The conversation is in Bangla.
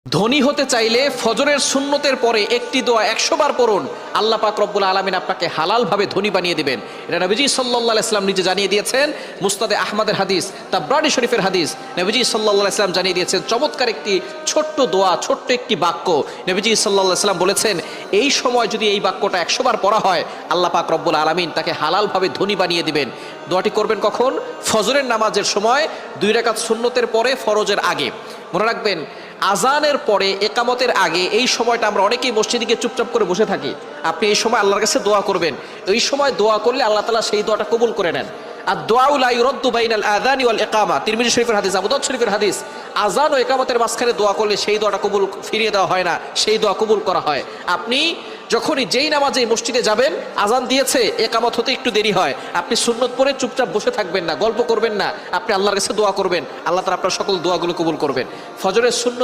ধনী হতে চাইলে ফজরের সুন্নতের পরে একটি দোয়া 100 বার পড়ুন, আল্লাহ পাক রব্বুল আলামিন আপনাকে হালালভাবে ধনী বানিয়ে দিবেন। এটা নবীজি সাল্লাল্লাহু আলাইহি ওয়াসাল্লাম নিজে জানিয়ে দিয়েছেন। মুসনাদে আহমদের হাদিস, তাবরানী শরীফের হাদিস। নবীজি সাল্লাল্লাহু আলাইহি ওয়াসাল্লাম জানিয়ে দিয়েছেন চমৎকার একটি ছোট্ট দোয়া, ছোট্ট একটি বাক্য। নবীজি সাল্লাল্লাহু আলাইহি ওয়াসাল্লাম বলেছেন, এই সময় যদি এই বাক্যটা 100 বার পড়া হয়, আল্লাহ পাক রব্বুল আলামিন তাকে হালালভাবে ধনী বানিয়ে দিবেন। দোয়াটি করবেন কখন? ফজরের নামাজের সময়, 2 রাকাত সুন্নতের পরে, ফরজের আগে। মনে রাখবেন, আজানের পরে, একামতের আগে এই সময়টা আমরা অনেকেই মসজিদে গিয়ে চুপচাপ করে বসে থাকি। আপনি এই সময় আল্লাহর কাছে দোয়া করবেন। এই সময় দোয়া করলে আল্লাহ তাআলা সেই দোয়াটা কবুল করে নেন। আর দোয়াউ লা ইউরাদ্দু বাইনাল আযানি ওয়াল ইকামা, তিরমিজি শরীফের হাদিস, আবু দাউদ শরীফের হাদিস। আজান ও একামতের মাঝখানে দোয়া করলে সেই দোয়াটা কবুল ফিরিয়ে দেওয়া হয় না, সেই দোয়া কবুল করা হয়। আপনি যখনই যেই নামাজে মসজিদে যাবেন, আজান দিয়েছে, একামত হতে একটু দেরি হয়, আপনি সুন্নত পড়ে চুপচাপ বসে থাকবেন না, গল্প করবেন না, আপনি আল্লাহর কাছে দোয়া করবেন। আল্লাহ তাআলা আপনার সকল দোয়াগুলো কবুল করবেন। ফজরের সুন্নত